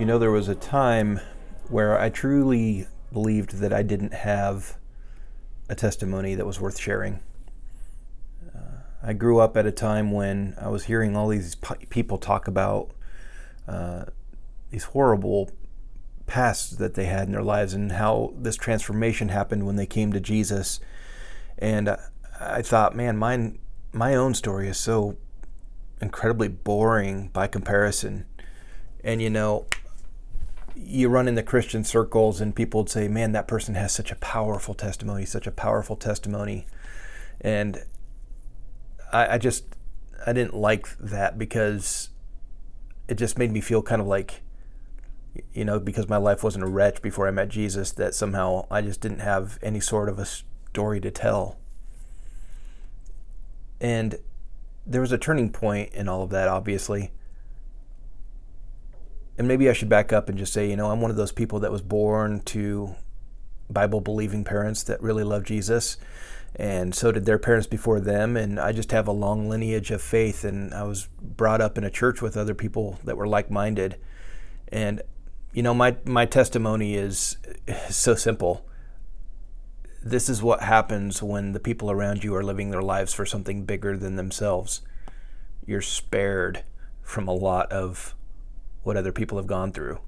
There was a time where I truly believed that I didn't have a testimony that was worth sharing. I grew up at a time when I was hearing all these people talk about these horrible pasts that they had in their lives and how this transformation happened when they came to Jesus. And I thought, man, my own story is so incredibly boring by comparison. And you run in the Christian circles and people would say, man, that person has such a powerful testimony, such a powerful testimony. And I didn't like that because it just made me feel kind of like, because my life wasn't a wretch before I met Jesus, that somehow I just didn't have any sort of a story to tell. And there was a turning point in all of that, obviously. And maybe I should back up and just say, I'm one of those people that was born to Bible-believing parents that really love Jesus, and so did their parents before them, and I just have a long lineage of faith, and I was brought up in a church with other people that were like-minded. And, my testimony is so simple. This is what happens when the people around you are living their lives for something bigger than themselves. You're spared from a lot of what other people have gone through.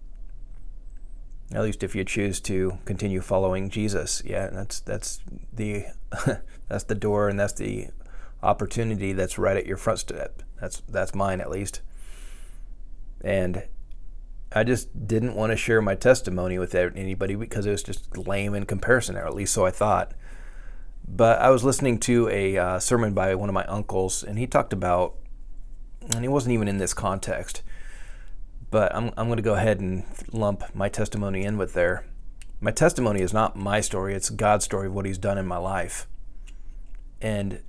At least if you choose to continue following Jesus. Yeah, that's the that's the door, and that's the opportunity that's right at your front step. That's mine, at least. And I just didn't want to share my testimony with anybody because it was just lame in comparison, or at least so I thought. But I was listening to a sermon by one of my uncles, and he talked about, and he wasn't even in this context, but I'm going to go ahead and lump my testimony in with there. My testimony is not my story. It's God's story of what he's done in my life. And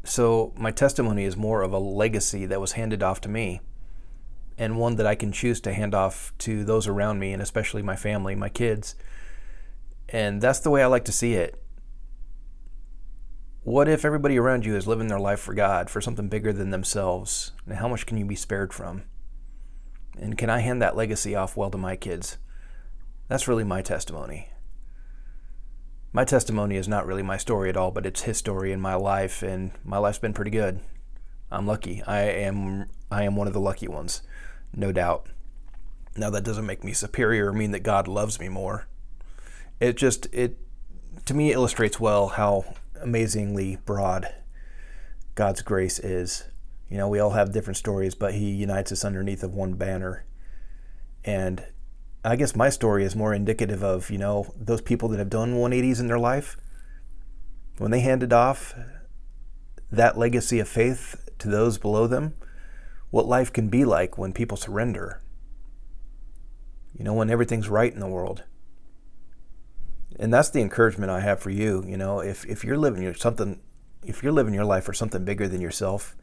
so my testimony is more of a legacy that was handed off to me, and one that I can choose to hand off to those around me, and especially my family, my kids. And that's the way I like to see it. What if everybody around you is living their life for God, for something bigger than themselves? And how much can you be spared from? And can I hand that legacy off well to my kids? That's really my testimony. My testimony is not really my story at all, but it's his story in my life, and my life's been pretty good. I'm lucky. I am one of the lucky ones, no doubt. Now, that doesn't make me superior or mean that God loves me more. It to me illustrates well how amazingly broad God's grace is. We all have different stories, but he unites us underneath of one banner. And I guess my story is more indicative of, those people that have done 180s in their life. When they handed off that legacy of faith to those below them, what life can be like when people surrender. When everything's right in the world. And that's the encouragement I have for you. If you're living your life for something bigger than yourself,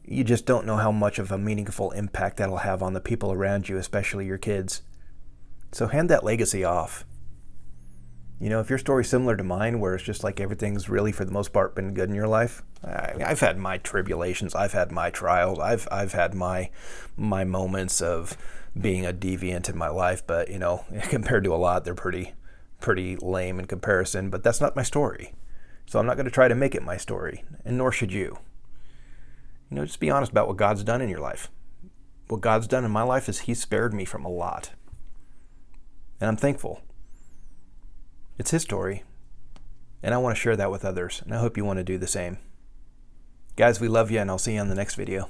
you just don't know how much of a meaningful impact that'll have on the people around you, especially your kids. So hand that legacy off. If your story's similar to mine, where it's just like everything's really, for the most part, been good in your life, I've had my tribulations, I've had my trials, I've had my moments of being a deviant in my life, but compared to a lot, they're pretty lame in comparison. But that's not my story, so I'm not going to try to make it my story, and nor should you. Just be honest about what God's done in your life. What God's done in my life is he's spared me from a lot. And I'm thankful. It's his story. And I want to share that with others. And I hope you want to do the same. Guys, we love you, and I'll see you on the next video.